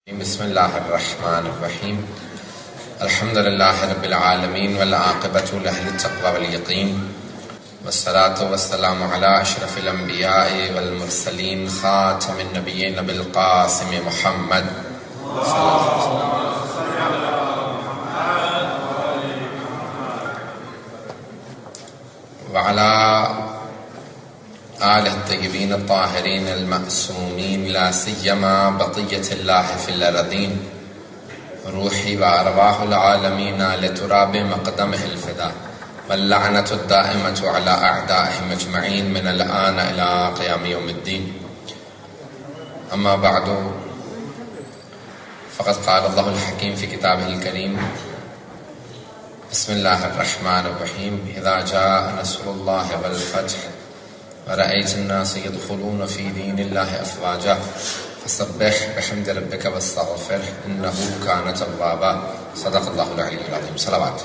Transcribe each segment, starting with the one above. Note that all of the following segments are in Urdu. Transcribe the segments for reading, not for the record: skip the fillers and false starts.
بسم اللہ الرحمن الرحیم الحمد للہ رب العالمین والعاقبۃ لأہل التقوی والیقین والصلاة والسلام علی اشرف الانبیاء والمرسلین خاتم النبیین بالقاسم محمد صلی اللہ علیہ وسلم وعلی آل الطیبین الطاہرین المعصومین لا سیما بقیت اللہ فی الارضین روحی وارواح العالمین لتراب مقدمہ الفدا واللعنۃ الدائمۃ علی اعدائہم اجمعین من الآن الی قیام یوم الدین اما بعد فقد قال اللہ الحکیم فی کتابہ الکریم بسم اللہ الرحمن الرحیم اذا جاء نصر اللہ والفتح ورأيت الناس يدخلون في دين الله أفواجا فسبح بحمد ربك واستغفره إنه كان توابا صدق الله العلي العظيم صلوات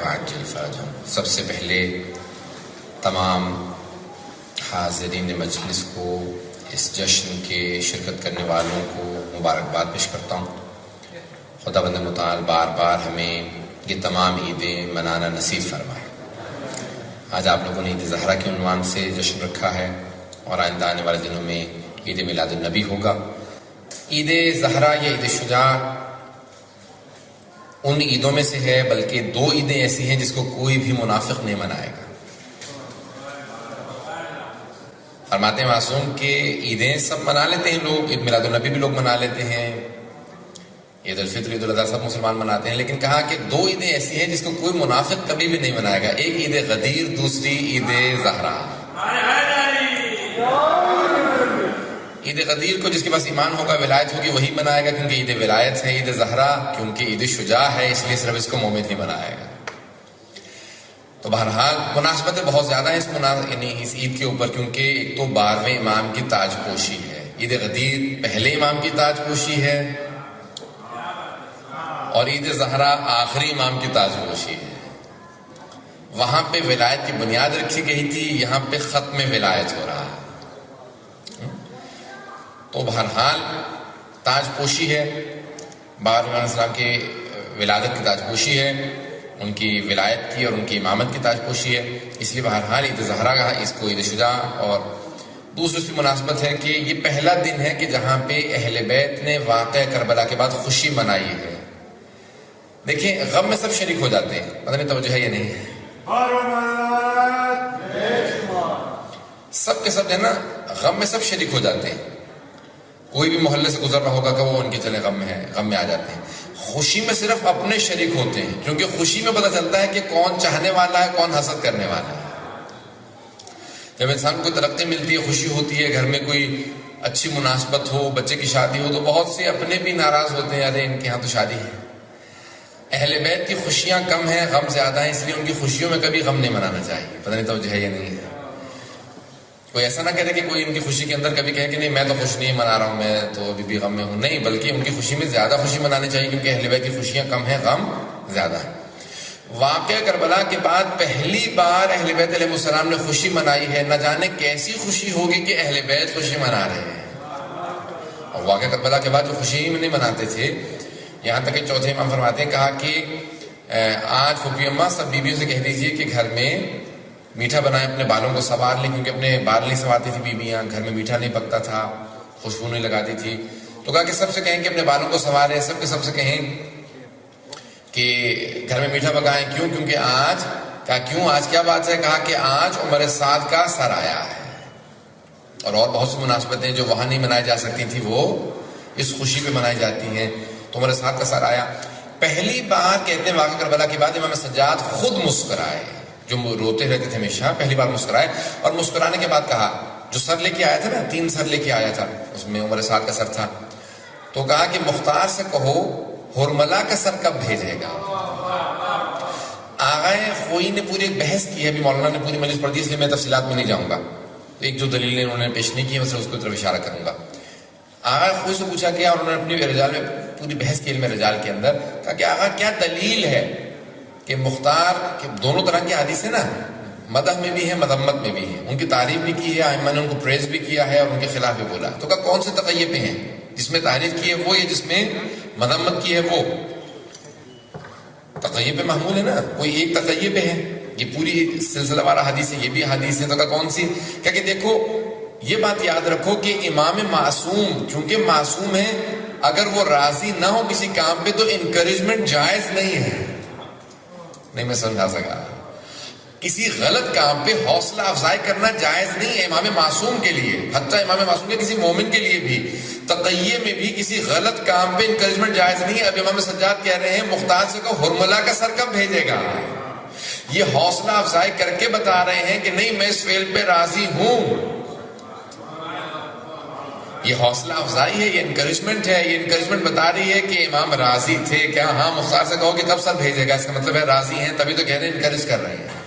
وعجل فرجهم سب سے پہلے تمام حاضرین مجلس کو اس جشن کے شرکت کرنے والوں کو مبارکباد پیش کرتا ہوں۔ خدا بند متعال بار بار ہمیں یہ تمام عیدیں منانا نصیب فرمائے۔ آج آپ لوگوں نے عید زہرا کے عنوان سے جشن رکھا ہے اور آئندہ آنے والے دنوں میں عید میلاد النبی ہوگا۔ عید زہرا یا عید شجاع ان عیدوں میں سے ہے، بلکہ دو عیدیں ایسی ہیں جس کو کوئی بھی منافق نہیں منائے گا۔ فرماتے ہیں معصوم کہ عیدیں سب منا لیتے ہیں لوگ، عید میلاد النبی بھی لوگ منا لیتے ہیں، عید الفطر عید الاضحیٰ سب مسلمان مناتے ہیں، لیکن کہا کہ دو عیدیں ایسی ہیں جس کو کوئی منافق کبھی بھی نہیں منائے گا، ایک عید غدیر، دوسری عید زہرا۔ عید غدیر کو جس کے پاس ایمان ہوگا، ولایت ہوگی، وہی منائے گا کیونکہ عید ولایت ہے۔ عید زہرا کیونکہ عید شجاع ہے، اس لیے صرف اس کو مومن ہی منائے گا۔ تو بہرحال مناسبتیں بہت زیادہ ہیں اس عید کے اوپر، کیونکہ ایک تو 12ویں امام کی تاج پوشی ہے، عید غدیر پہلے امام کی تاج پوشی ہے، اور عید زہرا آخری امام کی تاج پوشی ہے۔ وہاں پہ ولایت کی بنیاد رکھی گئی تھی، یہاں پہ ختم ولایت ہو رہا ہے۔ تو بہرحال تاج پوشی ہے، 12 علیہ السلام کی ولادت کی تاج پوشی ہے، ان کی ولایت کی اور ان کی امامت کی تاج پوشی ہے، اس لیے بہرحال عید زہرا کہا اس کو عید شجاع۔ اور دوسری اس کی مناسبت ہے کہ یہ پہلا دن ہے کہ جہاں پہ اہل بیت نے واقعہ کربلا کے بعد خوشی منائی ہے۔ دیکھیں غم میں سب شریک ہو جاتے ہیں، پتہ نہیں توجہ ہے یا نہیں ہے، سب کے سب جو ہے نا غم میں سب شریک ہو جاتے ہیں۔ کوئی بھی محلے سے گزر رہا ہوگا کہ وہ ان کے چلے غم میں ہے، غم میں آ جاتے ہیں۔ خوشی میں صرف اپنے شریک ہوتے ہیں، کیونکہ خوشی میں پتہ چلتا ہے کہ کون چاہنے والا ہے، کون حسد کرنے والا ہے۔ جب انسان کو کوئی ترقی ملتی ہے، خوشی ہوتی ہے، گھر میں کوئی اچھی مناسبت ہو، بچے کی شادی ہو، تو بہت سے اپنے بھی ناراض ہوتے ہیں، ارے ان کے ہاں تو شادی ہے۔ اہل بیت کی خوشیاں کم ہیں، غم زیادہ ہیں، اس لیے ان کی خوشیوں میں کبھی غم نہیں منانا چاہیے۔ پتہ نہیں توجہ ہے یا نہیں ہے، کوئی ایسا نہ کہے کہ کوئی ان کی خوشی کے اندر کبھی کہے کہ نہیں میں تو خوش نہیں منا رہا ہوں، میں تو ابھی بھی غم میں ہوں، نہیں، بلکہ ان کی خوشی میں زیادہ خوشی منانی چاہیے، کیونکہ اہل بیت کی خوشیاں کم ہیں، غم زیادہ ہے۔ واقعہ کربلا کے بعد پہلی بار اہل بیت علیہ السلام نے خوشی منائی ہے، نہ جانے کیسی خوشی ہوگی کہ اہل بیت خوشی منا رہے ہیں۔ اور واقعہ کربلا کے بعد جو خوشی میں نہیں مناتے تھے، یہاں تک کہ چوتھے امام فرماتے ہیں، کہا کہ آج پھوپھی اماں سب بیویوں سے کہہ دیجئے کہ گھر میں میٹھا بنائیں، اپنے بالوں کو سنوار لیں، کیونکہ اپنے بال نہیں سنوارتی تھی بیویاں، گھر میں میٹھا نہیں پکتا تھا، خوشبو نہیں لگاتی تھی۔ تو کہا کہ سب سے کہیں کہ اپنے بالوں کو سنواریں، سب کے سب سے کہیں کہ گھر میں میٹھا پکائیں، کیوں؟ کیونکہ آج، کہا کیوں آج کیا بات ہے؟ کہا کہ آج عمر سعد کا سر آیا ہے۔ اور بہت سی مناسبتیں جو وہاں نہیں منائی جا سکتی تھی وہ اس خوشی پہ منائی جاتی ہیں۔ تو عمر سعد کا سر آیا۔ پہلی بار کہتے ہیں واقعہ کربلا کے بعد امام سجاد خود مسکرائے، جو روتے رہتے تھے ہمیشہ، پہلی بار مسکرائے، اور مسکرانے کے بعد کہا، جو سر لے کے آیا تھا نا، 3 سر لے کے آیا تھا، اس میں عمر سعد کا سر تھا، تو کہا کہ مختار سے کہو ہرملا کا سر کب بھیجے گا۔ آغائے خوئی نے پوری ایک بحث کی ہے، ابھی مولانا نے پوری مجلس پڑھ دی، اس لیے میں تفصیلات میں نہیں جاؤں گا، ایک جو دلیلیں انہوں نے پیش نہیں کی ہے اس کو طرف اشارہ کروں گا۔ آغا خوئی سے پوچھا گیا، اور انہوں نے اپنی رجال میں پوری بحث کی علم رجال کے اندر، کہا کہ آغا کیا دلیل ہے کہ مختار، کہ دونوں طرح کی حدیث ہے نا، مدح میں بھی ہے مذمت میں بھی ہے، ان کی تعریف بھی کی ہے، ائمہ نے ان کو پریز بھی کیا ہے اور ان کے خلاف بھی بولا. تو کہا کون سے تقیہ پہ ہیں؟ جس میں تعریف کی ہے وہ، یا جس میں مذمت کی ہے وہ؟ تقیہ پہ محمول ہے نا، کوئی ایک تقیہ پہ ہے. یہ پوری سلسلہ وار حدیث ہے، یہ بھی حدیث ہے. تو کہا کون سی؟ کہ دیکھو یہ بات یاد رکھو کہ امام معصوم چونکہ معصوم ہے، اگر وہ راضی نہ ہو کسی کام پہ تو انکریجمنٹ جائز نہیں ہے. نہیں میں سمجھا سکا. کسی غلط کام پہ حوصلہ افزائی کرنا جائز نہیں ہے امام معصوم کے لیے، حتیٰ امام معصوم کے کسی مومن کے لیے بھی. تقیہ میں بھی کسی غلط کام پہ انکریجمنٹ جائز نہیں ہے. اب امام سجاد کہہ رہے ہیں مختار سے کو ہرملا کا سر کب بھیجے گا؟ یہ حوصلہ افزائی کر کے بتا رہے ہیں کہ نہیں میں اس فعل پہ راضی ہوں. یہ حوصلہ افزائی ہے، یہ انکریجمنٹ ہے. یہ انکریجمنٹ بتا رہی ہے کہ امام راضی تھے. کیا ہاں مختار سے کہو کہ تب سر بھیجے گا، اس کا مطلب ہے راضی ہیں، تبھی تو کہہ رہے ہیں انکریج کر رہے ہیں.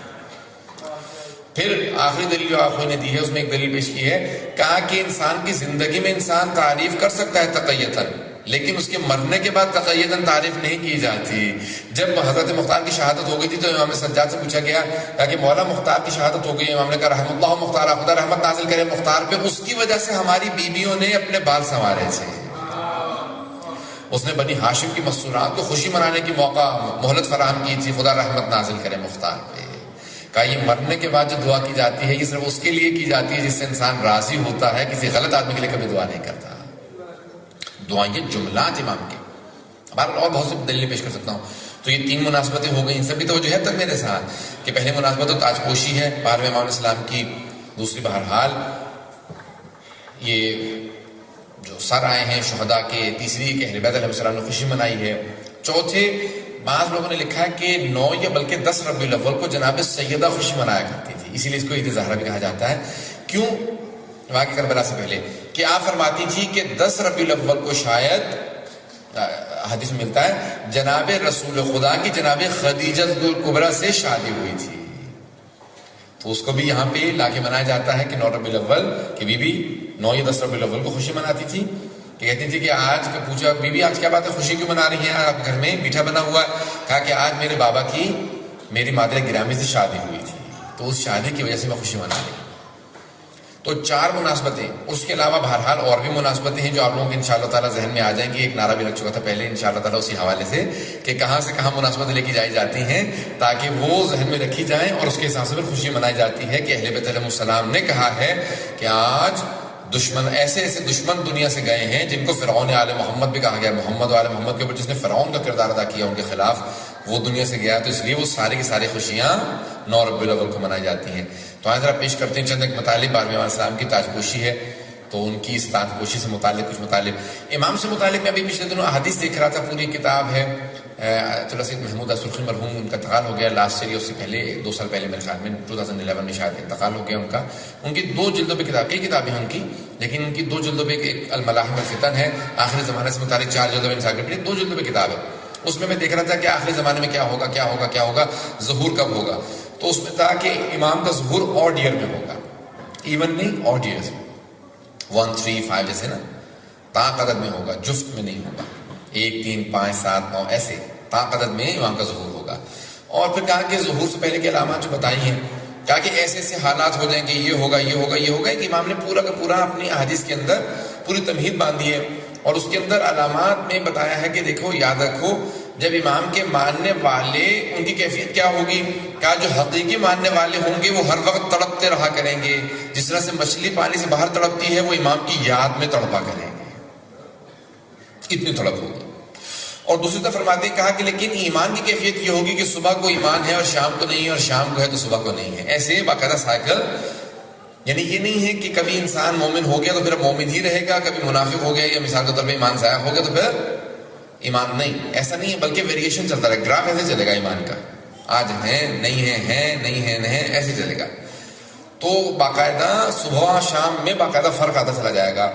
پھر آخری دلیل جو آپ نے دی ہے اس میں ایک دلیل پیش کی ہے، کہا کہ انسان کی زندگی میں انسان تعریف کر سکتا ہے تقیتاً، لیکن اس کے مرنے کے بعد تقیتاً تعریف نہیں کی جاتی. جب حضرت مختار کی شہادت ہو گئی تھی تو امام سجاد سے پوچھا گیا کہ مولا مختار کی شہادت ہو گئی. امام نے کہا رحم اللہ مختار، خدا رحمت نازل کرے مختار پہ، اس کی وجہ سے ہماری بیویوں نے اپنے بال سنوارے تھے. اس نے بنی ہاشم کی مسرات کو خوشی منانے کی موقع مہلت فراہم کی تھی. خدا رحمت نازل کرے مختار پہ. کہا یہ مرنے کے بعد جو دعا کی جاتی ہے یہ صرف اس کے لیے کی جاتی ہے جس سے انسان راضی ہوتا ہے، کسی غلط آدمی کے لیے کبھی دعا نہیں کرتا. دعائیں یہ جملات امام کے، اور بہت سی دلیلیں پیش کر سکتا ہوں. تو یہ 3 مناسبتیں ہو گئی. ان سب کی توجہ ہے تک میرے ساتھ کہ پہلے مناسبت تو تاج پوشی ہے 12ویں امام اسلام کی. دوسری بہرحال یہ جو سر آئے ہیں شہداء کے. تیسری کہ اہل بیت علیہ السلام نے خوشی منائی ہے. چوتھے بعض لوگوں نے لکھا ہے کہ 9 یا بلکہ 10 ربیع الاول کو جناب سیدہ خوشی منایا کرتی تھی، اسی لیے اس کو عید زہرا بھی کہا جاتا ہے. کیوں؟ واقعی کربلا سے پہلے کہ آپ فرماتی تھی کہ 10 ربیع الاول کو شاید حدیث میں ملتا ہے جناب رسول خدا کی جناب خدیجہ الکبریٰ سے شادی ہوئی تھی. تو اس کو بھی یہاں پہ لا کے منایا جاتا ہے کہ 9 ربیع الاول کی بی بی 9 یا 10 ربیع الاول کو خوشی مناتی تھی. کہ کہتی تھی کہ آج کا پوچھا بی بی آج کیا بات ہے، خوشی کیوں منا رہی ہیں، آپ گھر میں میٹھا بنا ہوا ہے؟ کہا کہ آج میرے بابا کی میری مادر گرامی سے شادی ہوئی تھی، تو اس شادی کی وجہ سے میں خوشی منا رہی ہوں. تو 4 مناسبتیں. اس کے علاوہ بہرحال اور بھی مناسبتیں ہیں جو آپ لوگوں کے انشاءاللہ تعالیٰ ذہن میں آ جائیں گی. ایک نعرہ بھی لگ چکا تھا پہلے انشاءاللہ تعالیٰ اسی حوالے سے کہ کہاں سے کہاں مناسبتیں لے کے جائی جاتی ہیں تاکہ وہ ذہن میں رکھی جائیں اور اس کے حساب سے پھر خوشی منائی جاتی ہے کہ اہل بیت علیہ السلام نے کہا ہے کہ آج دشمن ایسے دشمن دنیا سے گئے ہیں جن کو فرعون آل محمد بھی کہا گیا. محمد و آل محمد کے اوپر جس نے فرعون کا کردار ادا کیا ان کے خلاف، وہ دنیا سے گیا. تو اس لیے وہ ساری کی ساری خوشیاں 9 ربیع الاول کو منائی جاتی ہیں. تو آج ذرا پیش کرتے ہیں چند ایک مطالب. 12ویں امام اسلام کی تاج پوشی ہے تو ان کی اس تاج پوشی سے متعلق کچھ مطالب. امام سے متعلق میں ابھی پچھلے دنوں احادیث دیکھ رہا تھا، پوری کتاب ہے. سید محمود سرخی مرحوم ان کا انتقال ہو گیا لاسٹ ایئر، اس سے پہلے 2 سال پہلے میرے خیال میں 2011 میں شاید انتقال ہو گیا ان کا. ان کی 2 جلدوں پہ کتاب، کئی کتابیں ہیں ان کی، لیکن ان کی 2 جلدوں پہ ایک الملاحم الفتن ہے، آخری زمانے سے متعلق 4 جلدوں میں انسائکلوپیڈیا 2 جلدوں پہ کتاب ہے. اس میں دیکھ رہا تھا کہ آخری زمانے میں کیا ہوگا، ظہور کب ہوگا. تو اس میں تھا کہ امام کا ظہور آڈ ایئر میں ہوگا، ایون نہیں آڈ ایئرز میں، 1 3 5 جیسے نا، طاق عدد میں ہوگا، جفت میں نہیں ہوگا. 1 3 5 7 9 ایسے طاق عدد میں امام کا ظہور ہوگا. اور پھر کہا کہ ظہور سے پہلے کے علامات جو بتائی ہیں، کہا کہ ایسے حالات ہو جائیں کہ یہ ہوگا کہ امام نے پورا کا پورا اپنی احادیث کے اندر پوری تمہید باندھی ہے. اور اس کے اندر علامات میں بتایا ہے کہ دیکھو یاد رکھو جب امام کے ماننے والے ان کی کیفیت کیا ہوگی. کہا جو حقیقی ماننے والے ہوں گے وہ ہر وقت تڑپتے رہا کریں گے، جس طرح سے مچھلی پانی سے باہر تڑپتی ہے وہ امام کی یاد میں تڑپا کریں گے، اتنی تڑپ ہوگی. اور دوسری طرف فرماتے ہیں، کہا کہ لیکن ایمان کی کیفیت یہ ہوگی کہ صبح کو ایمان ہے اور شام کو نہیں ہے، اور شام کو ہے تو صبح کو نہیں ہے. ایسے باقاعدہ سائیکل. یعنی یہ نہیں ہے کہ کبھی انسان مومن ہو گیا تو پھر مومن ہی رہے گا، کبھی منافق ہو گیا یا مثال کے طور پہ ایمان ضائع ہو گیا تو پھر ایمان نہیں. ایسا نہیں ہے، بلکہ ویریشن چلتا رہے. گراف ایسے چلے گا ایمان کا، آج ہے نہیں ہے نہیں ہے ایسے چلے گا. تو باقاعدہ صبح شام میں باقاعدہ فرق آتا چلا جائے گا.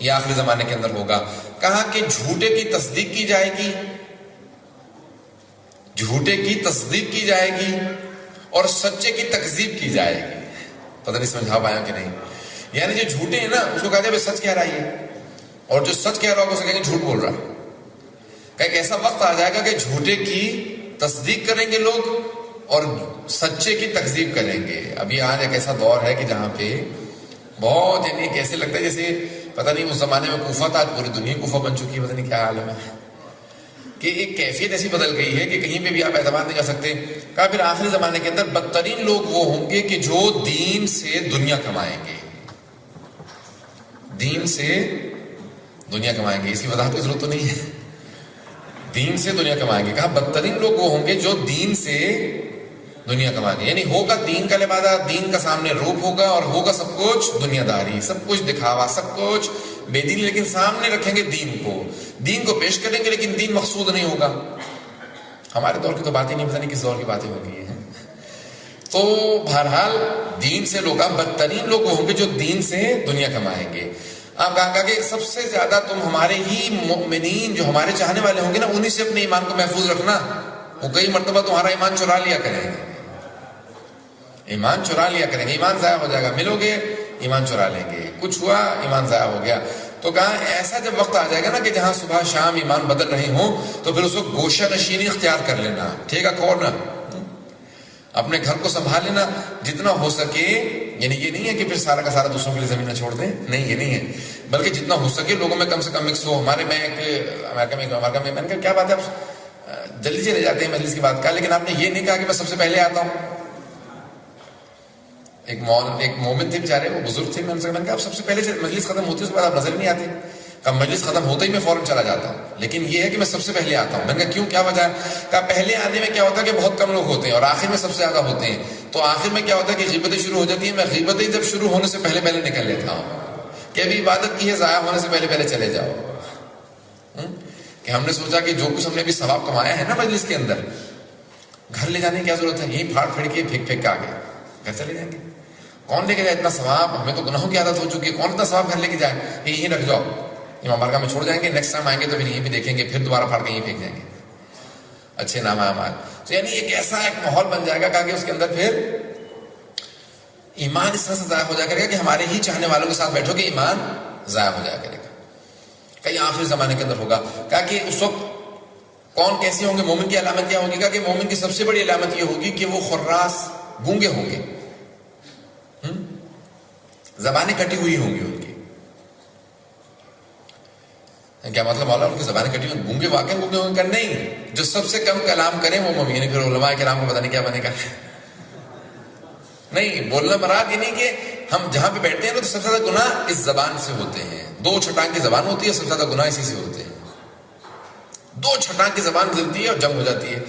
یہ آخری زمانے کے اندر ہوگا. کہا کہ جھوٹے کی تصدیق کی جائے گی، جھوٹے کی تصدیق کی جائے گی اور سچے کی تکذیب کی جائے گی. پتہ نہیں سمجھا پایا کہ نہیں. یعنی جو جھوٹے ہیں نا اس کو کہتے ہیں سچ کہہ رہا ہے، اور جو سچ کہہ رہا ہوگا اسے کہیں گے جھوٹ بول رہا ہے. کہ ایک ایسا وقت آ جائے گا کہ جھوٹے کی تصدیق کریں گے لوگ اور سچے کی تکذیب کریں گے. ابھی آج ایک ایسا دور ہے کہ جہاں پہ بہت یعنی کیسے لگتا ہے جیسے پتہ نہیں اس زمانے میں کوفہ تھا، آج پوری دنیا کوفہ بن چکی ہے، پتہ نہیں کیا عالم ہے کہ ایک کیفیت ایسی بدل گئی ہے کہ کہیں پہ بھی آپ اعتماد نہیں کر سکتے. کہا پھر آخری زمانے کے اندر بدترین لوگ وہ ہوں گے کہ جو دین سے دنیا کمائیں گے. دین سے دنیا کمائیں گے، اس کی وضاحت کی ضرورت تو نہیں ہے. دین سے دنیا کمائیں گے. کہا بدترین لوگ وہ ہوں گے جو دین سے دنیا کمائیں گے. یعنی ہوگا دین کا لبادہ، دین کا سامنے روپ ہوگا، اور ہوگا سب کچھ دنیا داری، سب کچھ دکھاوا، سب کچھ بے دین، لیکن سامنے رکھیں گے دین کو پیش کریں گے، لیکن دین مقصود نہیں ہوگا. ہمارے دور کی تو باتیں نہیں، پتہ نہیں کس دور کی باتیں ہو گئی ہیں. تو بہرحال دین سے لوگ، بدترین لوگ ہوں گے جو دین سے دنیا کمائیں گے. آپ کہا کہ سب سے زیادہ تم ہمارے ہی مؤمنین جو ہمارے چاہنے والے ہوں گے نا، انہی سے اپنے ایمان کو محفوظ رکھنا. وہ کئی مرتبہ تمہارا ایمان چرا لیا کریں گے، ایمان چرا لیا کریں گے، ایمان ضائع ہو جائے گا. ملو گے ایمان چرا لیں گے، کچھ ہوا ایمان ضائع ہو گیا. تو کہا ایسا جب وقت آ جائے گا نا کہ جہاں صبح شام ایمان بدل رہے ہوں، تو پھر اس کو گوشہ نشینی اختیار کر لینا. ٹھیک ہے کورنر، اپنے گھر کو سنبھال لینا جتنا ہو سکے. یعنی یہ نہیں ہے کہ پھر سارا کا سارا دوسروں کے لیے زمینیں چھوڑ دیں، نہیں یہ نہیں ہے، بلکہ جتنا ہو سکے لوگوں میں کم سے کم مکس ہو. ہمارے میں ایک امریکہ میں نے کہا کیا بات ہے آپ جلدی چلے جاتے ہیں مجلس کی بات کا، لیکن آپ نے یہ نہیں کہا کہ میں سب سے پہلے آتا ہوں. ایک مومن تھے بیچارے، وہ بزرگ تھے، میں نے کہا آپ سب سے پہلے مجلس ختم ہوتی ہے اس کے بعد آپ نظر نہیں آتے. کہا مجلس ختم ہوتے ہی میں فوراً چلا جاتا ہوں، لیکن یہ ہے کہ میں سب سے پہلے آتا ہوں. میں نے کہا کیوں، کیا وجہ ہے؟ کہا پہلے آنے میں کیا ہوتا ہے کہ بہت کم لوگ ہوتے ہیں اور آخر میں سب سے زیادہ ہوتے ہیں. تو آخر میں کیا ہوتا ہے کہ غیبتیں شروع ہو جاتی ہیں. میں غیبتیں جب شروع ہونے سے پہلے نکل لیتا ہوں کہ ابھی عبادت کی ہے، ضائع ہونے سے پہلے چلے جاؤ. کہ ہم نے سوچا کہ جو کچھ ہم نے بھی ثواب کمایا ہے نا مجلس کے اندر، گھر لے جانے کی کیا ضرورت ہے؟ یہی پھاڑ پھڑ کے پھینک کے آ گئے، گھر چلے جائیں گے. کون لے کے جائے اتنا ثواب؟ ہمیں تو گناہوں کی عادت ہو چکی ہے، کون اتنا ثواب گھر لے کے جائے؟ یہیں رکھ جاؤ، امام بارگاہ میں چھوڑ جائیں گے، نیکسٹ ٹائم آئیں گے تو پھر یہیں بھی دیکھیں گے، پھر دوبارہ پھاڑ کے یہیں پھینک جائیں گے. اچھے نام اعمال. تو یعنی ایک ایسا ایک ماحول بن جائے گا کہ اس کے اندر پھر ایمان اس طرح سے ضائع ہو جائے گا کہ ہمارے ہی چاہنے والوں کے ساتھ بیٹھو کہ ایمان ضائع ہو جائے گا. کہیں آخری زمانے کے اندر ہوگا. کہا کہ اس وقت کون کیسے ہوں گے؟ مومن کی علامت کیا ہوگی؟ کہا کہ مومن کی سب سے بڑی علامت یہ ہوگی کہ وہ خراس گونگے ہوں گے، زبانیں کٹی ہوئی ہوں گی ان کی. کیا مطلب مولا ان کی زبانیں کٹی ہوئی گونگے واقعی گونگے ہوں گے؟ نہیں، جو سب سے کم کلام کریں وہ مومن. یعنی پھر علماء کرام کو پتہ نہیں کیا بنے گا. نہیں، بولنا مراد یہ نہیں کہ ہم جہاں پہ بیٹھتے ہیں نا تو سب سے زیادہ گناہ اس زبان سے ہوتے ہیں. 2 چھٹانگ کی زبان ہوتی ہے، سب سے زیادہ گناہ اسی سے ہوتے ہیں. 2 چھٹانگ کی زبان بدلتی ہے اور جنگ ہو جاتی ہے.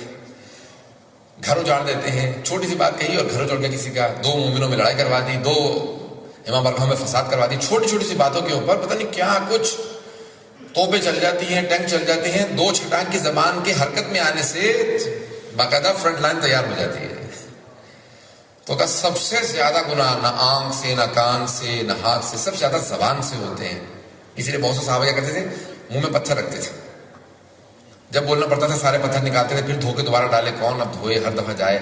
گھر اجاڑ دیتے ہیں، چھوٹی سی بات کہی اور گھر اجاڑ کے کسی کا 2 مومنوں میں لڑائی کروا دی، 2 امام بارگاہ میں فساد کروا دی. چھوٹی چھوٹی سی باتوں کے اوپر پتہ نہیں کیا کچھ توپیں چل جاتی ہیں، ٹینک چل جاتے ہیں. 2 چھٹانگ کی زبان کے حرکت میں آنے سے باقاعدہ فرنٹ لائن تیار ہو جاتی ہے. تو کہ سب سے زیادہ گناہ نہ آنکھ سے، نہ کان سے، نہ ہاتھ سے، سب سے زیادہ زبان سے ہوتے ہیں. اسی لیے بہت سے صحابہ کیا کرتے تھے؟ منہ میں پتھر رکھتے تھے. جب بولنا پڑتا تھا سارے پتھر نکالتے تھے، پھر دھو کے دوبارہ ڈالے. کون اب دھوئے ہر دفعہ جائے؟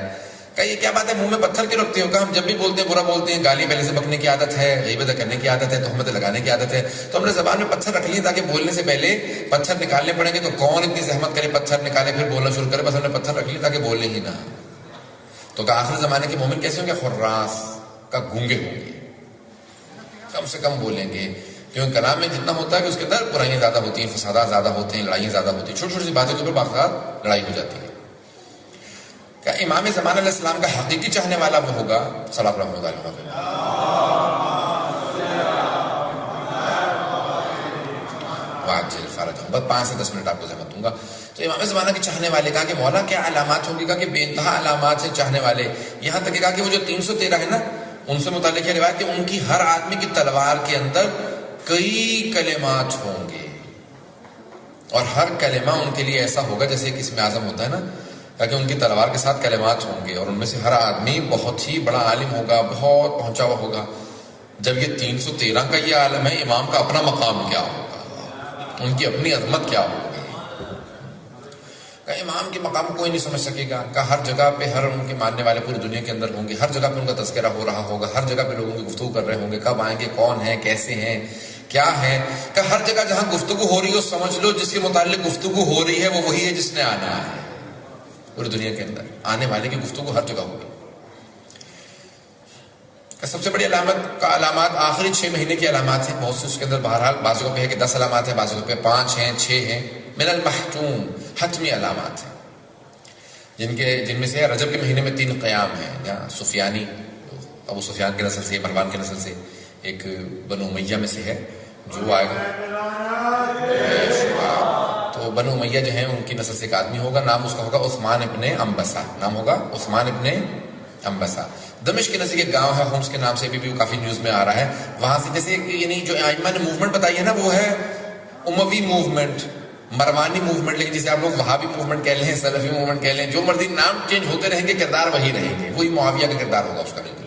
کہا یہ کیا بات ہے، منہ میں پتھر کیوں رکھتے ہو؟ کہا ہم جب بھی بولتے ہیں برا بولتے ہیں، گالی پہلے سے بکنے کی عادت ہے، غیبت کرنے کی عادت ہے، تہمت لگانے کی عادت ہے، تو ہم نے زبان میں پتھر رکھ لیے تاکہ بولنے سے پہلے پتھر نکالنے پڑیں گے. تو کون اتنی زحمت کرے پتھر نکالے پھر بولنا شروع کرے؟ بس ہم نے پتھر رکھ لیے تاکہ بولنے ہی نہ. تو کہا آخری زمانے کے مومن کیسے ہوں گے؟ خراس کا گونگے ہوں گے، کم سے کم بولیں گے. کیونکہ کلام میں جتنا ہوتا ہے کہ اس کے اندر برائیاں زیادہ ہوتی ہیں، فسادات زیادہ ہوتے ہیں، لڑائیاں زیادہ ہوتی ہیں. چھوٹی چھوٹی سی باتوں کے اوپر باقاعدہ لڑائی ہو جاتی ہے. کہ امام زمان علیہ السلام کا حقیقی چاہنے والا وہ ہوگا صلی اللہ علیہ وسلم. واجل فرجہم. بس 5 سے 10 منٹ آپ کو زحمت دوں گا. تو امام زمانہ کے چاہنے والے کہا کہ مولا کیا علامات ہوں گی؟ کہا کہ بے انتہا علامات ہیں چاہنے والے. یہاں تک کہ کہا کہ وہ جو 313 ہے نا، ان سے متعلق ہے روایت کہ ان کی ہر آدمی کی تلوار کے اندر کئی کلمات ہوں گے، اور ہر کلمہ ان کے لیے ایسا ہوگا جیسے ایک اسم اعظم ہوتا ہے نا، تاکہ ان کی تلوار کے ساتھ کلمات ہوں گے، اور ان میں سے ہر آدمی بہت ہی بڑا عالم ہوگا، بہت پہنچا ہوا ہوگا. جب یہ 313 کا یہ عالم ہے، امام کا اپنا مقام کیا ہوگا، ان کی اپنی عظمت کیا ہوگی. کہ امام کے مقام کوئی نہیں سمجھ سکے گا. کہ ہر جگہ پہ ہر ان کے ماننے والے پوری دنیا کے اندر ہوں گے، ہر جگہ پہ ان کا تذکرہ ہو رہا ہوگا، ہر جگہ پہ لوگوں کی گفتگو کر رہے ہوں گے، کب آئیں گے، کون ہیں، کیسے ہیں، کیا ہے. کہ ہر جگہ جہاں گفتگو ہو رہی ہو سمجھ لو جس کے متعلق گفتگو ہو رہی ہے وہ وہی ہے جس نے آنا ہے. پوری دنیا کے اندر آنے والے کی گفتگو ہر جگہ ہوگی. سب سے بڑی علامات آخری 6 مہینے کی علامات ہیں. بہت سے اس کے اندر بہرحال بعض جگہوں پہ ہے کہ 10 علامات ہیں, بعض جگہوں پہ 5 ہیں, 6 ہیں. من المحتوم حتمی علامات ہیں جن میں سے رجب کے مہینے میں 3 قیام ہیں, جہاں سفیانی ابو سفیان کی نسل سے, مروان کی نسل سے, ایک بنو امیہ میں سے ہے جو آئے گا. تو بنو امیہ جو ہیں ان کی نسل سے ایک آدمی ہوگا, نام اس کا ہوگا عثمان ابن انبسہ. نام ہوگا عثمان ابن انبسہ. دمشق کے نزدیک ایک گاؤں ہے ہومس کے نام سے, بھی کافی نیوز میں آ رہا ہے. وہاں سے جیسے یعنی جو ائمہ نے موومنٹ بتائی ہے نا, وہ ہے اموی موومنٹ, مروانی موومنٹ. لیکن جسے آپ لوگ وہابی موومنٹ کہہ لیں, سلفی موومنٹ کہہ لیں, جو مرضی نام چینج ہوتے رہیں گے, کردار وہی رہیں گے, وہی معاویہ کا کردار ہوگا اس کا. نہیں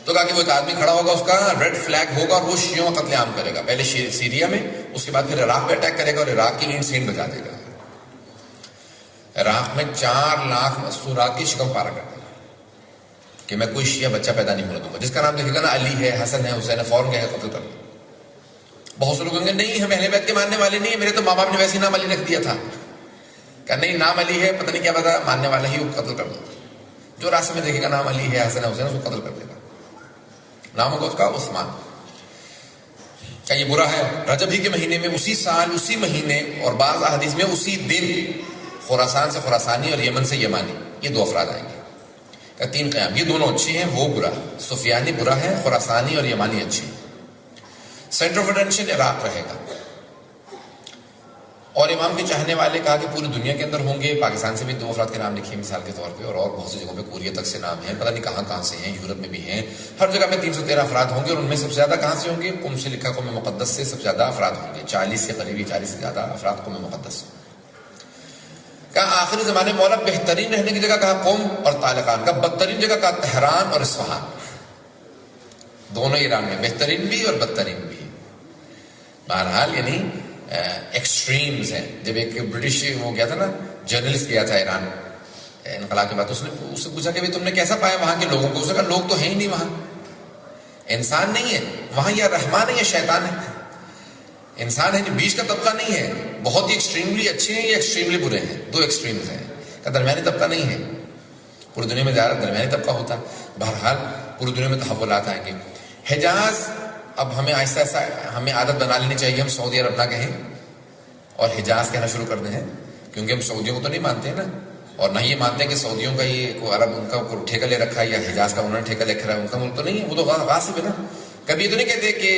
تو کہا کہ وہ ایک آدمی کھڑا ہوگا, اس کا ریڈ فلیگ ہوگا, اور وہ شیعوں کا قتل عام کرے گا. پہلے سیریا میں, اس کے بعد پھر عراق پہ اٹیک کرے گا, اور عراق کی اینٹ سینٹ بجا دے گا. عراق میں 4 لاکھ مستورات کی شکم پارا کر دے گا کہ میں کوئی شیعہ بچہ پیدا نہیں ہونے دوں گا. جس کا نام دیکھے گا نا علی ہے, حسن ہے, حسین ہے, فوراً کہے قتل کر دو. بہت سے لوگ کہیں گے نہیں ہم اہل بیت کے ماننے والے نہیں ہیں, میرے تو ماں باپ نے ویسے ہی نام علی رکھ دیا تھا. کہ نہیں نام علی ہے, پتہ نہیں کیا پتا, ماننے والا ہی, وہ قتل کر دو. جو راستے میں دیکھے گا نام علی ہے, حسن ہے, حسین ہے, اس کو قتل کر دے گا. نام ہوگا اس کا عثمان. کیا یہ برا ہے؟ رجب ہی کے مہینے میں, اسی سال, اسی مہینے, اور بعض احادیث میں اسی دن خراسان سے خراسانی اور یمن سے یمانی, یہ 2 افراد آئیں گے. 3 قیام, یہ دونوں اچھے ہیں, وہ برا. سفیانی برا ہے, خراسانی اور یمانی اچھے. سینٹر آف اٹینشن عراق رہے گا. اور امام کے چاہنے والے کہا کہ پوری دنیا کے اندر ہوں گے. پاکستان سے بھی 2 افراد کے نام لکھے مثال کے طور پہ, اور بہت سی جگہوں پہ کوریا تک سے نام ہیں, پتہ نہیں کہاں کہاں سے ہیں, یورپ میں بھی ہیں. ہر جگہ میں 313 افراد ہوں گے, اور ان میں سب سے زیادہ کہاں سے ہوں گے؟ قم سے لکھا قوم مقدس سے سب سے زیادہ افراد ہوں گے. 40 سے قریبی 40 سے زیادہ افراد قوم مقدس سے. کہا آخری زمانے مولا بہترین رہنے کی جگہ کہا قم اور طالقان. کا بدترین جگہ کہا تہران اور اصفہان. دونوں ایران میں, بہترین بھی اور بدترین بھی. بہرحال یعنی ایکسٹریمز ہیں. جب ایک برٹش وہ گیا تھا نا, جرنلسٹ گیا تھا ایران انقلاب کے بعد, اس سے پوچھا کہ تم نے کیسا پایا وہاں کے لوگوں کو؟ اس نے کہا لوگ تو ہیں ہی نہیں وہاں, انسان نہیں ہے وہاں, یا رحمان ہے یا شیطان ہے. انسان ہے بیچ کا طبقہ نہیں ہے. بہت ہی ایکسٹریملی اچھے ہیں یا ایکسٹریملی برے ہیں, 2 ایکسٹریمز ہیں. کا درمیانی طبقہ نہیں ہے. پوری دنیا میں زیادہ درمیانی طبقہ ہوتا ہے. بہرحال پوری دنیا میں تحولات آئیں گے. حجاز, اب ہمیں آہستہ آہستہ ہمیں عادت بنا لینی چاہیے, ہم سعودی عرب نہ کہیں اور حجاز کہنا شروع کر دیں, کیونکہ ہم سعودیوں کو تو نہیں مانتے ہیں نا, اور نہ یہ مانتے ہیں کہ سعودیوں کا یہ کوئی عرب ان کا ٹھیکہ لے رکھا ہے, یا حجاز کا انہوں نے ٹھیکہ لے رکھا ہے. ان کا ملک تو نہیں ہے, وہ تو غاصب ہے نا. کبھی یہ تو نہیں کہتے کہ,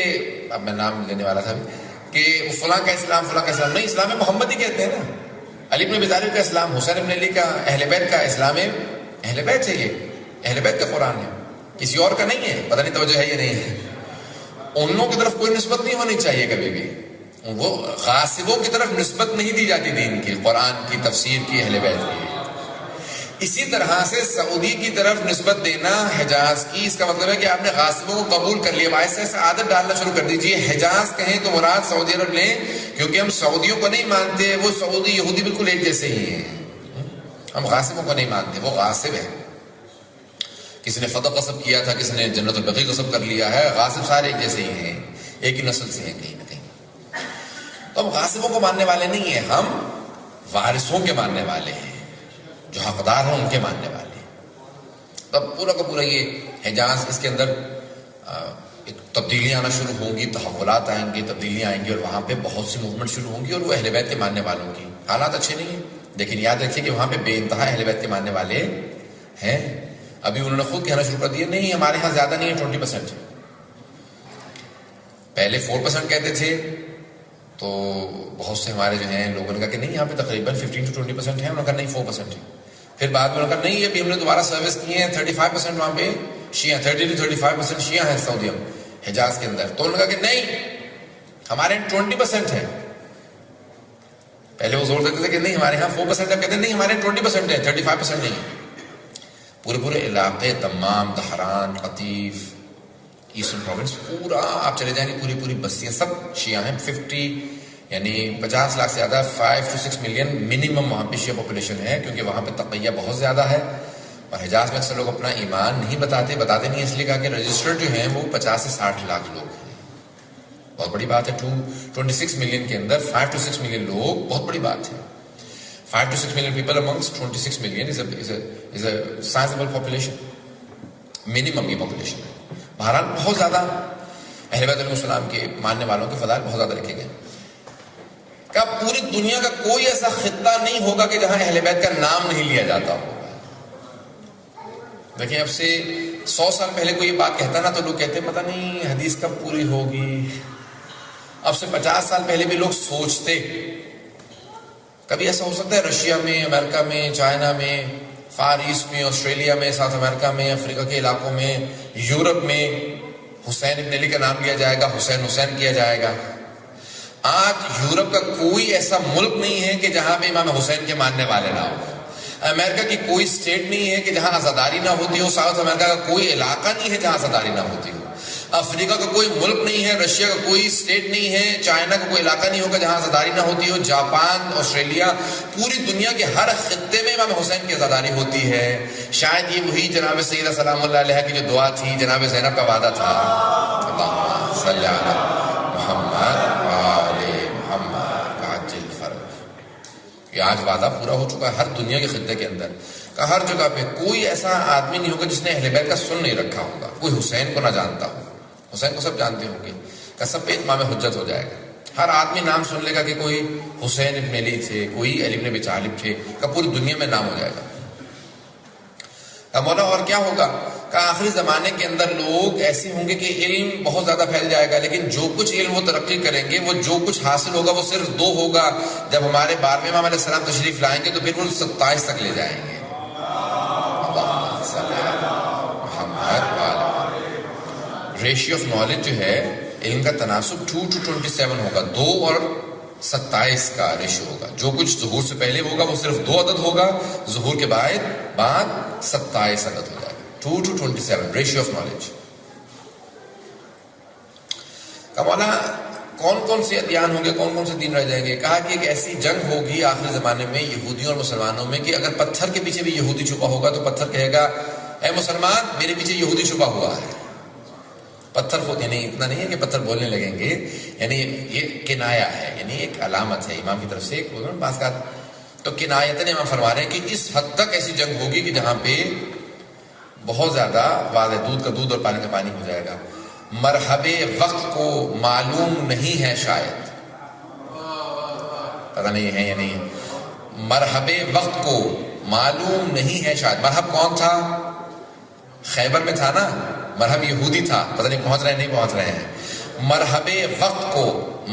اب میں نام لینے والا تھا کہ فلاں کا اسلام, فلاں کا اسلام نہیں, اسلام محمد ہی کہتے ہیں نا. علی بن ابی طالب کا اسلام, حسین بن علی کا, اہل بیت کا اسلام ہے, اہل بیت ہے, یہ اہل بیت کا قرآن ہے, کسی اور کا نہیں ہے. پتہ نہیں توجہ ہے یا نہیں ہے. ان لوگوں کی طرف کوئی نسبت نہیں ہونی چاہیے کبھی بھی. وہ غاصبوں کی طرف نسبت نہیں دی جاتی دین کی, قرآن کی, تفسیر کی, اہل بیت کی. اسی طرح سے سعودی کی طرف نسبت دینا حجاز کی, اس کا مطلب ہے کہ آپ نے غاصبوں کو قبول کر لیا. ایسے عادت ڈالنا شروع کر دیجئے. حجاز کہیں تو مراد سعودی عرب لیں, کیونکہ ہم سعودیوں کو نہیں مانتے, وہ سعودی یہودی بالکل ایک جیسے ہی ہیں. ہم غاصبوں کو نہیں مانتے, وہ غاصب ہیں. کسی نے فتح غصب کیا تھا, کسی نے جنت البقیع غصب کر لیا ہے. غاصب سارے ایک جیسے ہی ہیں, ایک ہی نسل سے ہیں کہیں نہ کہیں. تو ہم غاصبوں کو ماننے والے نہیں ہیں, ہم وارثوں کے ماننے والے ہیں, جو حقدار ہیں ان کے ماننے والے ہیں. تب پورا کا پورا یہ حجاز, اس کے اندر ایک تبدیلیاں آنا شروع ہوں گی, تحولات آئیں گے, تبدیلیاں آئیں گی, اور وہاں پہ بہت سی موومنٹ شروع ہوں گی, اور وہ اہل بیت کے ماننے والوں کی حالات اچھے نہیں ہیں. لیکن یاد رکھیے کہ وہاں پہ بے انتہا اہل بیت کے ماننے والے ہیں. ابھی انہوں نے خود کہنا شروع کر دیا, نہیں ہمارے ہاں زیادہ نہیں ہے, 20%. پہلے 4% کہتے تھے, تو بہت سے ہمارے جو ہیں لوگوں نے کہا کہ نہیں یہاں پہ تقریباً 15 to 20% ہے. انہوں نے کہا نہیں 4% ہے. پھر بعد میں انہوں نے کہا نہیں ابھی ہم نے دوبارہ سروس کی ہیں, 35% وہاں پہ شیعہ, 30 to 35% شیعہ ہیں سعودی حجاز کے اندر. تو انہوں نے کہا کہ نہیں ہمارے 20% ہے. پہلے وہ زور دیتے تھے کہ نہیں ہمارے یہاں 4% ہے, کہتے ہیں نہیں ہمارے 20% ہے, 35% نہیں. پورے علاقے تمام, دہران, قطیف, ایسٹرن پروونس, پورا آپ چلے جائیں گے, پوری بستیاں سب شیعہ ہیں. 50 لاکھ سے زیادہ, 5 to 6 ملین منیمم وہاں پہ شیعہ پاپولیشن ہے, کیونکہ وہاں پہ تقیہ بہت زیادہ ہے. اور حجاز میں اکثر لوگ اپنا ایمان نہیں بتاتے نہیں, اس لیے کہا کہ رجسٹرڈ جو ہیں وہ 50 سے 60 لاکھ لوگ ہیں. بہت بڑی بات ہے. 26 ملین کے اندر 5 to 6 ملین لوگ, بہت بڑی بات ہے. 5 to 6 million people amongst 26 million is a sizable population. minimum یہ population ہے. بہرحال بہت زیادہ اہل بیت علیہ السلام کے ماننے والوں کے فضائل بہت زیادہ رکھے گئے. کہ پوری دنیا کا کوئی ایسا خطہ نہیں ہوگا کہ جہاں اہل بیت کا نام نہیں لیا جاتا ہو. دیکھیں اب سے 100 سال پہلے کوئی یہ بات کہتا نا تو لوگ کہتے پتہ نہیں حدیث کب پوری ہوگی. اب سے 50 سال پہلے بھی لوگ سوچتے کبھی ایسا ہو سکتا ہے رشیا میں، امریکہ میں، چائنا میں، فار ایسٹ میں، آسٹریلیا میں، ساؤتھ امریکہ میں، افریقہ کے علاقوں میں، یورپ میں حسین ابن علی کا نام لیا جائے گا، حسین کیا جائے گا. آج یورپ کا کوئی ایسا ملک نہیں ہے کہ جہاں پہ امام حسین کے ماننے والے نہ ہو. امریکہ کی کوئی اسٹیٹ نہیں ہے کہ جہاں آزاداری نہ ہوتی ہو. ساؤتھ امریکہ کا کوئی علاقہ نہیں ہے جہاں آزاداری نہ ہوتی ہو. افریقہ کا کوئی ملک نہیں ہے، رشیا کا کوئی اسٹیٹ نہیں ہے، چائنا کا کوئی علاقہ نہیں ہوگا جہاں آزاداری نہ ہوتی ہو. جاپان، آسٹریلیا، پوری دنیا کے ہر خطے میں امام حسین کی آزاداری ہوتی ہے. شاید یہ وہی جناب سیدہ سلام اللہ علیہ کی جو دعا تھی، جناب زینب کا وعدہ تھا، اللہم صلی علی محمد وآل محمد عجل فرج. یہ آج وعدہ پورا ہو چکا ہے ہر دنیا کے خطے کے اندر. کہ ہر جگہ پہ کوئی ایسا آدمی نہیں ہوگا جس نے اہل بیت کا سن نہیں رکھا ہوگا، کوئی حسین کو نہ جانتا ہو. حسین کو سب جانتے ہوں گے کہ سب پہ اتمام حجت ہو جائے گا. ہر آدمی نام سن لے گا کہ کوئی حسین ابن علی تھے، کوئی علی ابن ابی طالب تھے، کہ پوری دنیا میں نام ہو جائے گا. مولا اور کیا ہوگا کہ آخری زمانے کے اندر لوگ ایسے ہوں گے کہ علم بہت زیادہ پھیل جائے گا، لیکن جو کچھ علم وہ ترقی کریں گے، وہ جو کچھ حاصل ہوگا وہ صرف 2 ہوگا. جب ہمارے 12ویں امام علیہ السلام تشریف لائیں گے تو پھر وہ 27 تک لے جائیں گے. ریشیو آف نالج جو ہے علم کا تناسب 2 to 27 ہوگا. 2 اور 27 کا ریشیو ہوگا. جو کچھ ظہور سے پہلے ہوگا وہ صرف 2 عدد ہوگا، ظہور کے بعد 27 عدد ہو جائے گا. 2 to 27 ریشیو آف نالج. مولا کون کون سے ادیان ہوں گے، کون کون سے دین رہ جائیں گے؟ کہا کہ ایک ایسی جنگ ہوگی آخری زمانے میں یہودیوں اور مسلمانوں میں کہ اگر پتھر کے پیچھے بھی یہودی چھپا ہوگا تو پتھر کہے گا اے مسلمان میرے پیچھے یہودی چھپا ہوا ہے. پتھر کو یعنی اتنا نہیں ہے کہ پتھر بولنے لگیں گے، یعنی یہ کنایا ہے، یعنی ایک علامت ہے امام کی طرف سے ایک بات کا. تو کنایتن امام فرما رہے ہیں کہ اس حد تک ایسی جنگ ہوگی کہ جہاں پہ بہت زیادہ واضح دودھ کا دودھ اور پانی کا پانی ہو جائے گا. مرحب وقت کو معلوم نہیں ہے، شاید پتہ نہیں ہے یا نہیں. مرحب وقت کو معلوم نہیں ہے شاید. مرحب کون تھا؟ خیبر میں تھا نا. مرحب یہودی تھا، پتہ نہیں پہنچ رہے ہیں نہیں پہنچ رہے ہیں. مرحب وقت کو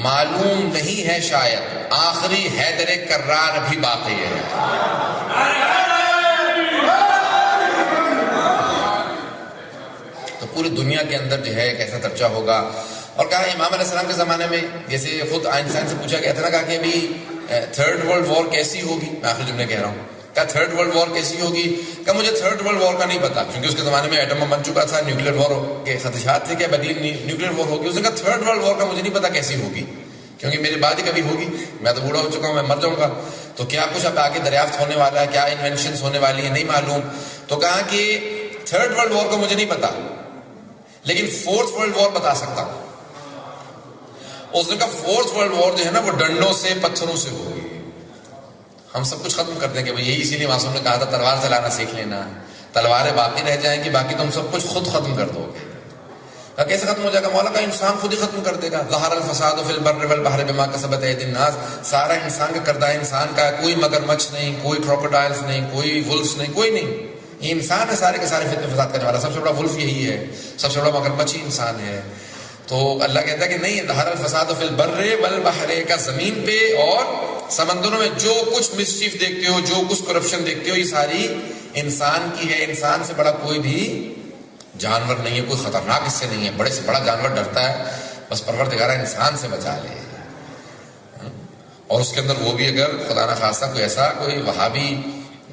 معلوم نہیں ہے شاید، آخری حیدر کرار بھی باقی ہے. تو پوری دنیا کے اندر جو ہے ایک ایسا چرچا ہوگا. اور کہا امام علیہ السلام کے زمانے میں جیسے خود آئنسٹائن سے پوچھا گیا تھا نا، کہا کہ ابھی 3rd ورلڈ وار کیسی ہوگی. میں آخری جملے کہہ رہا ہوں کہا 3rd ورلڈ وار کیسی ہوگی. کہ مجھے 3rd ورلڈ وار کا نہیں پتا، کیونکہ اس کے زمانے میں ایٹم بن چکا تھا، نیوکلیر وار کے خدشات تھے کہ اب اگلی نیوکلیر وار ہوگی. اس نے کہا 3rd ورلڈ وار کا مجھے نہیں پتا کیسی ہوگی، کیونکہ میرے بعد ہی کبھی ہوگی، میں تو بوڑھا ہو چکا ہوں، میں مر جاؤں گا. تو کیا کچھ اب آگے دریافت ہونے والا ہے، کیا انوینشنز ہونے والی ہیں، نہیں معلوم. تو کہا کہ 3rd ورلڈ وار کا مجھے نہیں پتا، لیکن 4th ورلڈ وار بتا سکتا ہوں. اس نے کہا 4th ورلڈ وار جو ہے نا وہ ڈنڈوں سے پتھروں سے ہوگی. ہم سب کچھ ختم کر دیں گے. یہی اسی لیے معصوم نے کہا تھا تلوار چلانا سیکھ لینا، تلواریں باقی رہ جائیں گی، باقی تم سب کچھ خود ختم کر دو گے. کیسے ختم ہو جائے گا؟ مولا کا انسان خود ہی ختم کر دے گا. ظہر الفساد فی البر والبحر بما کسبت ایدی الناس. سارا انسان کا کردہ انسان کا ہے، کوئی مگرمچھ نہیں، کوئی کروکوڈائلز نہیں، کوئی ولفز نہیں، کوئی نہیں. یہ انسان ہے سارے کے سارے فتنے فساد کرنے والا. سب سے بڑا ولف یہی ہے، سب سے بڑا مگرمچھ ہی انسان ہے. تو اللہ کہتا ہے کہ نہیں، ظہر الفساد فی البر والبحر کا زمین پہ اور سمندروں میں جو کچھ مسچیف دیکھتے ہو، جو کچھ کرپشن دیکھتے ہو، یہ ساری انسان کی ہے. انسان سے بڑا کوئی بھی جانور نہیں ہے، کوئی خطرناک اس سے نہیں ہے. بڑے سے بڑا جانور ڈرتا ہے، بس پروردگار انسان سے بچا لے. اور اس کے اندر وہ بھی اگر خدا نہ خواستہ کوئی ایسا کوئی وہابی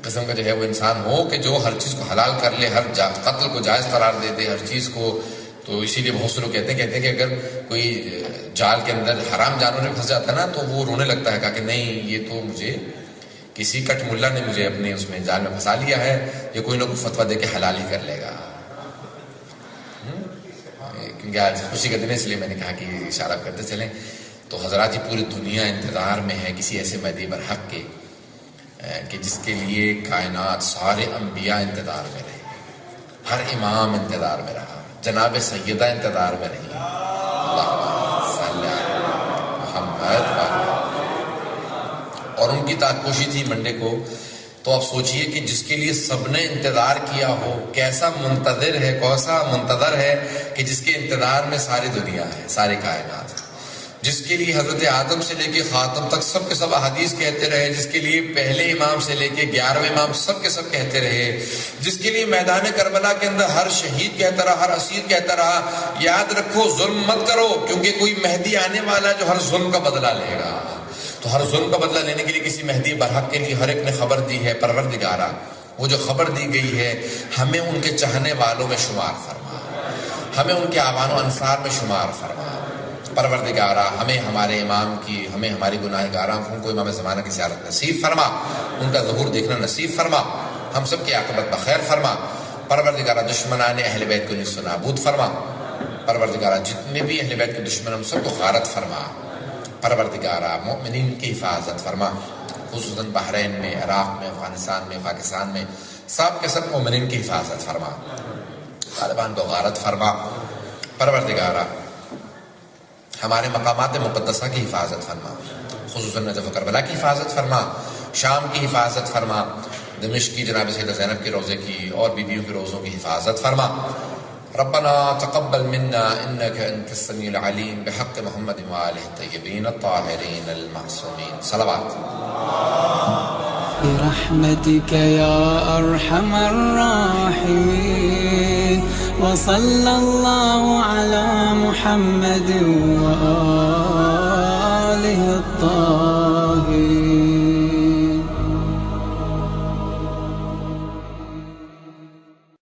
قسم کا جو ہے وہ انسان ہو کہ جو ہر چیز کو حلال کر لے، ہر قتل کو جائز قرار دے دے، ہر چیز کو. تو اسی لیے بہت سے لوگ کہتے ہیں کہ اگر کوئی جال کے اندر حرام جانور میں پھنس جاتا ہے نا تو وہ رونے لگتا ہے، کہا کہ نہیں یہ تو مجھے کسی کٹ ملا نے مجھے اپنے اس میں جال میں پھنسا لیا ہے، یہ کوئی نہ کوئی فتویٰ دے کے حلال ہی کر لے گا. کیونکہ آج خوشی کا دن ہے اس لیے میں نے کہا کہ اشارہ کرتے چلیں. تو حضرات پوری دنیا انتظار میں ہے کسی ایسے مہدی برحق کے کہ جس کے لیے کائنات سارے انبیاء انتظار میں رہے، ہر امام انتظار میں رہا، جناب سیدہ انتظار میں رہی، اللہم صلی علی محمد، اور ان کی تاکوشی تھی منڈے کو. تو آپ سوچئے کہ جس کے لیے سب نے انتظار کیا ہو، کیسا منتظر ہے، کیسا منتظر ہے کہ جس کے انتظار میں ساری دنیا ہے، ساری کائنات ہے، جس کے لیے حضرت آدم سے لے کے خاتم تک سب کے سب احادیث کہتے رہے، جس کے لیے پہلے امام سے لے کے 11ویں امام سب کے سب کہتے رہے، جس کے لیے میدان کربلا کے اندر ہر شہید کہتا رہا، ہر اسیر کہتا رہا یاد رکھو ظلم مت کرو، کیونکہ کوئی مہدی آنے والا ہے جو ہر ظلم کا بدلہ لے گا. تو ہر ظلم کا بدلہ لینے کے لیے کسی مہدی برحق کے لیے ہر ایک نے خبر دی ہے. پروردگارا وہ جو خبر دی گئی ہے ہمیں ان کے چاہنے والوں میں شمار فرما، ہمیں ان کے اعوان و انصار میں شمار فرما. پروردگارا ہمیں ہمارے امام کی، ہمیں ہماری گناہ گار آنکھوں کو امام زمانہ کی زیارت نصیب فرما، ان کا ظہور دیکھنا نصیب فرما، ہم سب کی عاقبت بخیر فرما. پروردگارا دشمنان اہل بیت کو نیست و نابود فرما. پروردگارا جتنے بھی اہل بیت کے دشمن ہم سب کو غارت فرما. پروردگارا مؤمنین کی حفاظت فرما، خصوصاً بحرین میں، عراق میں، افغانستان میں، پاکستان میں، سب کے سب مؤمنین کی حفاظت فرما. طالبان کو غارت فرما. پروردگارا ہمارے مقامات مقدسہ کی حفاظت فرما، خصوصاً نجف و کربلا کی حفاظت فرما، شام کی حفاظت فرما، دمشق کی جناب سیدہ زینب کے روضے کی اور بیویوں کے روزوں کی حفاظت فرما. ربنا تقبل منا انك انت السميع العليم بحق محمد وآله الطيبين الطاهرين المعصومين. صلوات. برحمتك يا أرحم الراحمين، وصلى الله على محمد وآله الطاهرين.